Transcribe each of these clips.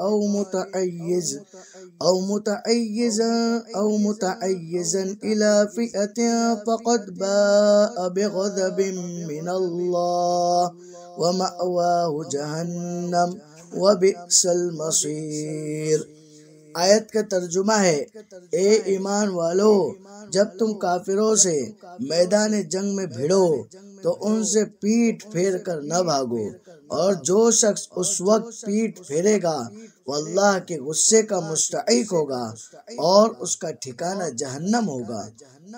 أو متعيزا إلى فئة فقد باء بغضب من الله ومأواه جهنم وبئس المصير۔ آیت کا ترجمہ ہے، اے ایمان والو، جب تم کافروں سے میدان جنگ میں بھیڑو تو ان سے پیٹ پھیر کر نہ بھاگو، اور جو شخص اس وقت پیٹ پھیرے گا وہ اللہ کے غصے کا مستحق ہوگا اور اس کا ٹھکانہ جہنم ہوگا،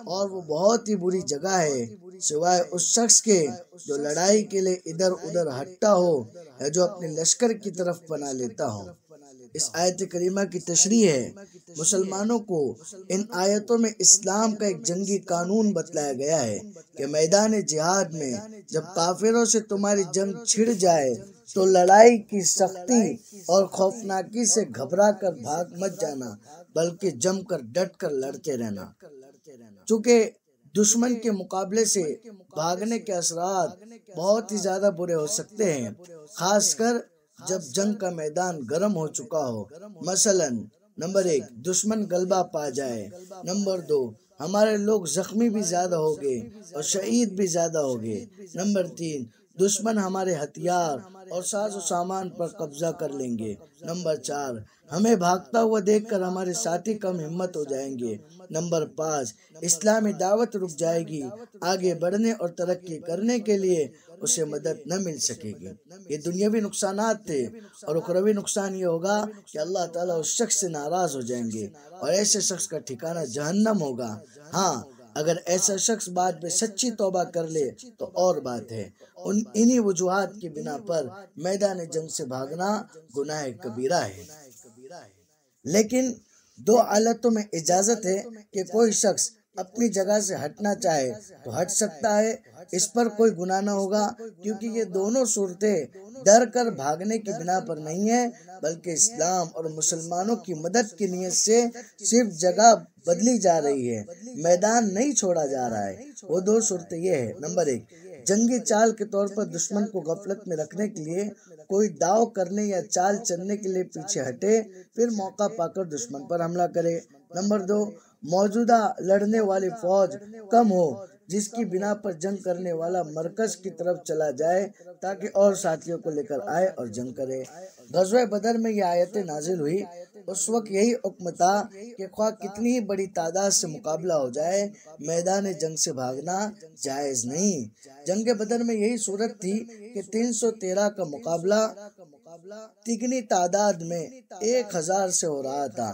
اور وہ بہت ہی بری جگہ ہے، سوائے اس شخص کے جو لڑائی کے لیے ادھر ادھر ہٹتا ہو یا جو اپنے لشکر کی طرف پناہ لیتا ہو۔ اس آیت کریمہ کی تشریح ہے، مسلمانوں کو ان آیتوں میں اسلام کا ایک جنگی قانون بتلایا گیا ہے کہ میدان جہاد میں جب کافروں سے تمہاری جنگ چھڑ جائے تو لڑائی کی سختی اور خوفناکی سے گھبرا کر بھاگ مت جانا، بلکہ جم کر ڈٹ کر لڑتے رہنا۔ چونکہ دشمن کے مقابلے سے بھاگنے کے اثرات بہت ہی زیادہ برے ہو سکتے ہیں، خاص کر جب جنگ کا میدان گرم ہو چکا ہو۔ مثلا نمبر 1، دشمن غلبہ پا جائے۔ نمبر 2، ہمارے لوگ زخمی بھی زیادہ ہوگے اور شہید بھی زیادہ ہوگے۔ نمبر 3، دشمن ہمارے ہتھیار اور ساز و سامان پر قبضہ کر لیں گے۔ نمبر 4، ہمیں بھاگتا ہوا دیکھ کر ہمارے ساتھی کم ہمت ہو جائیں گے۔ نمبر 5، اسلامی دعوت رک جائے گی، آگے بڑھنے اور ترقی کرنے کے لیے اسے مدد نہ مل سکے گی۔ یہ دنیاوی نقصانات تھے، اور اخروی نقصان یہ ہوگا کہ اللہ تعالیٰ اس شخص سے ناراض ہو جائیں گے اور ایسے شخص کا ٹھکانہ جہنم ہوگا۔ ہاں، اگر ایسا شخص بعد میں سچی توبہ کر لے تو اور بات ہے۔ انہی وجوہات کی بنا پر میدان جنگ سے بھاگنا گناہ کبیرہ ہے۔ لیکن 2 حالتوں میں اجازت ہے کہ کوئی شخص اپنی جگہ سے ہٹنا چاہے تو ہٹ سکتا ہے، اس پر کوئی گناہ نہ ہوگا، کیونکہ یہ دونوں صورتیں ڈر کر بھاگنے کی بنا پر نہیں ہے، بلکہ اسلام اور مسلمانوں کی مدد کی نیت سے صرف جگہ بدلی جا رہی ہے، میدان نہیں چھوڑا جا رہا ہے۔ وہ 2 صورتیں یہ ہے، نمبر 1، جنگی چال کے طور پر دشمن کو غفلت میں رکھنے کے لیے کوئی داؤ کرنے یا چال چلنے کے لیے پیچھے ہٹے، پھر موقع پا کر دشمن پر حملہ کرے۔ نمبر 2، موجودہ لڑنے والی فوج کم ہو، جس کی بنا پر جنگ کرنے والا مرکز کی طرف چلا جائے تاکہ اور ساتھیوں کو لے کر آئے اور جنگ کرے۔ غزوہ بدر میں یہ آیتیں نازل ہوئی، اس وقت یہی حکم تھا کہ خواہ کتنی ہی بڑی تعداد سے مقابلہ ہو جائے، میدان جنگ سے بھاگنا جائز نہیں۔ جنگ بدر میں یہی صورت تھی کہ 313 کا مقابلہ تگنی تعداد میں 1000 سے ہو رہا تھا،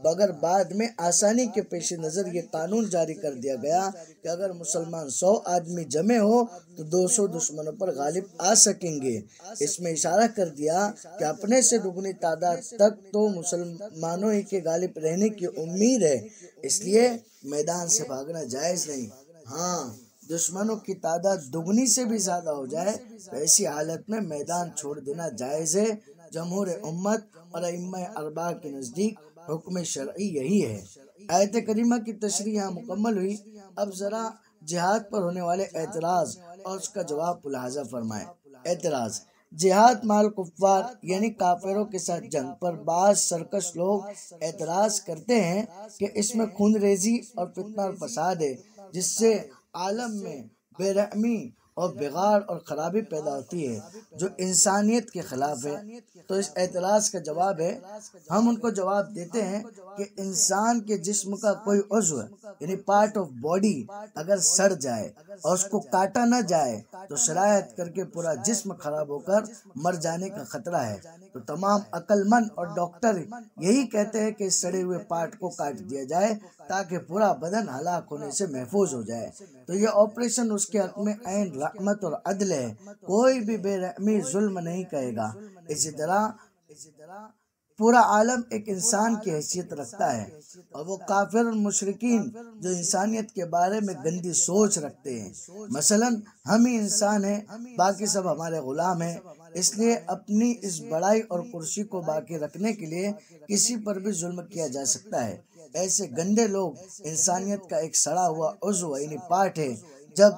مگر بعد میں آسانی کے پیش نظر یہ قانون جاری کر دیا گیا کہ اگر مسلمان 100 آدمی جمع ہو تو 200 دشمنوں پر غالب آ سکیں گے۔ اس میں اشارہ کر دیا کہ اپنے سے دگنی تعداد تک تو مسلمانوں ہی کے غالب رہنے کی امید ہے، اس لیے میدان سے بھاگنا جائز نہیں۔ ہاں، دشمنوں کی تعداد دگنی سے بھی زیادہ ہو جائے تو ایسی حالت میں میدان چھوڑ دینا جائز ہے۔ جمہور امت اور ائمہ اربعہ کے نزدیک حکم شرعی یہی ہے۔ آیت کریمہ کی تشریح یہاں مکمل ہوئی، اب ذرا جہاد پر ہونے والے اعتراض اور اس کا جواب ملاحظہ فرمائیں۔ اعتراض: جہاد مال کفار یعنی کافروں کے ساتھ جنگ پر بعض سرکش لوگ اعتراض کرتے ہیں کہ اس میں خون ریزی اور فتنہ اور فساد ہے، جس سے عالم میں بے رحمی اور بگاڑ اور خرابی پیدا ہوتی ہے جو انسانیت کے خلاف ہے۔ تو اس اعتراض کا جواب ہے، ہم ان کو جواب دیتے ہیں کہ انسان کے جسم کا کوئی عضو یعنی پارٹ آف باڈی اگر سڑ جائے اور اس کو کاٹا نہ جائے تو شرائط کر کے پورا جسم خراب ہو کر مر جانے کا خطرہ ہے۔ تو تمام عقل مند اور ڈاکٹر یہی کہتے ہیں کہ سڑے ہوئے پارٹ کو کاٹ دیا جائے تاکہ پورا بدن ہلاک ہونے سے محفوظ ہو جائے۔ تو یہ آپریشن اس کے حق میں عین رحمت اور عدل ہے، کوئی بھی بے رحمی ظلم نہیں کہے گا۔ اسی طرح پورا عالم ایک انسان کی حیثیت رکھتا ہے، اور وہ کافر اور مشرکین جو انسانیت کے بارے میں گندی سوچ رکھتے ہیں۔ مثلا ہم ہی انسان ہیں، باقی سب ہمارے غلام ہیں، اس لیے اپنی اس بڑائی اور کرسی کو باقی رکھنے کے لیے کسی پر بھی ظلم کیا جا سکتا ہے۔ ایسے گندے لوگ انسانیت کا ایک سڑا ہوا عضو یعنی پارٹ ہے۔ جب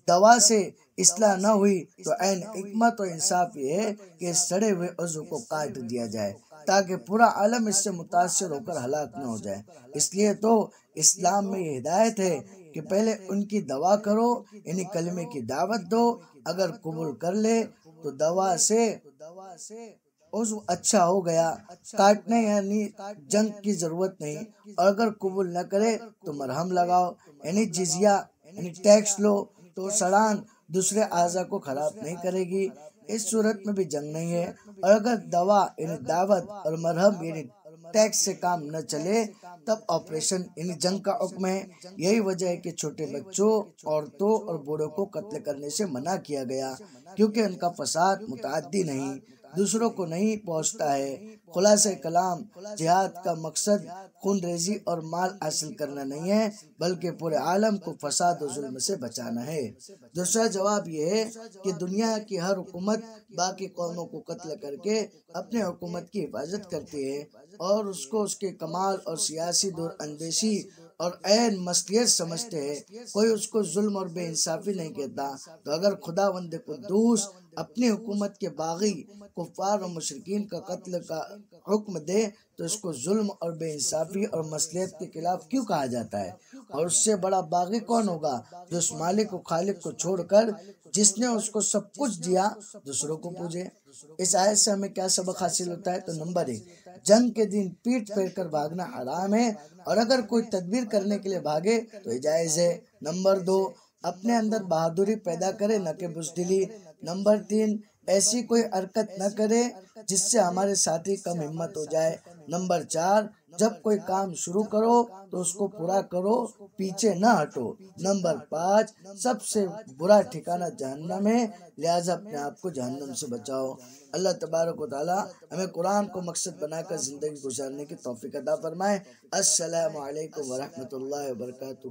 دوا سے اصلاح نہ ہوئی تو عین حکمت و انصاف یہ ہے کہ اس سڑے ہوئے عضو کو کاٹ دیا جائے تاکہ پورا عالم اس سے متاثر ہو کر ہلاک نہ ہو جائے۔ اس لیے تو اسلام میں یہ ہدایت ہے کہ پہلے ان کی دوا کرو، یعنی کلمے کی دعوت دو، اگر قبول کر لے تو دوا سے عضو اچھا ہو گیا، کاٹنے یعنی جنگ کی ضرورت نہیں، اور اگر قبول نہ کرے تو مرہم لگاؤ یعنی جزیہ یعنی ٹیکس لو، تو سڑان دوسرے اعضاء کو خراب نہیں کرے گی، اس صورت میں بھی جنگ نہیں ہے۔ اور اگر دوا یعنی دعوت اور مرہم یعنی ٹیکس سے کام نہ چلے تب آپریشن یعنی جنگ کا حکم ہے۔ یہی وجہ ہے کہ چھوٹے بچوں، عورتوں اور بوڑھوں کو قتل کرنے سے منع کیا گیا، کیونکہ ان کا فساد متعدی نہیں، دوسروں کو نہیں پہنچتا ہے۔ خلاصہ کلام، جہاد کا مقصد خون ریزی اور مال حاصل کرنا نہیں ہے، بلکہ پورے عالم کو فساد و ظلم سے بچانا ہے۔ دوسرا جواب یہ ہے کہ دنیا کی ہر حکومت باقی قوموں کو قتل کر کے اپنے حکومت کی حفاظت کرتی ہے، اور اس کو اس کے کمال اور سیاسی دور اندیشی اور عین مصلحت سمجھتے ہیں، کوئی اس کو ظلم اور بے انصافی نہیں کہتا۔ تو اگر خداوند قدوس اپنی حکومت کے باغی کفار اور مشرکین کا قتل کا حکم دے تو اس کو ظلم اور بے انصافی اور مصلحت کے خلاف کیوں کہا جاتا ہے؟ اور اس سے بڑا باغی کون ہوگا جو اس مالک و خالق کو چھوڑ کر، جس نے اس کو سب کچھ دیا، دوسروں کو پوجے؟ اس آیت سے ہمیں کیا سبق حاصل ہوتا ہے؟ تو نمبر 1، جنگ کے دن پیٹ پھیر کر بھاگنا حرام ہے، اور اگر کوئی تدبیر کرنے کے لیے بھاگے تو یہ جائز ہے۔ نمبر 2، اپنے اندر بہادری پیدا کرے نہ کہ بزدلی۔ نمبر 3، ایسی کوئی حرکت نہ کرے جس سے ہمارے ساتھی کم ہمت ہو جائے۔ نمبر 4، جب کوئی کام شروع کرو تو اس کو پورا کرو، پیچھے نہ ہٹو۔ نمبر 5، سب سے برا ٹھکانہ جہنم ہے، لہٰذا اپنے آپ کو جہنم سے بچاؤ۔ اللہ تبارک و تعالی ہمیں قرآن کو مقصد بنا کر زندگی گزارنے کی توفیق عطا فرمائے۔ السلام علیکم ورحمۃ اللہ وبرکاتہ۔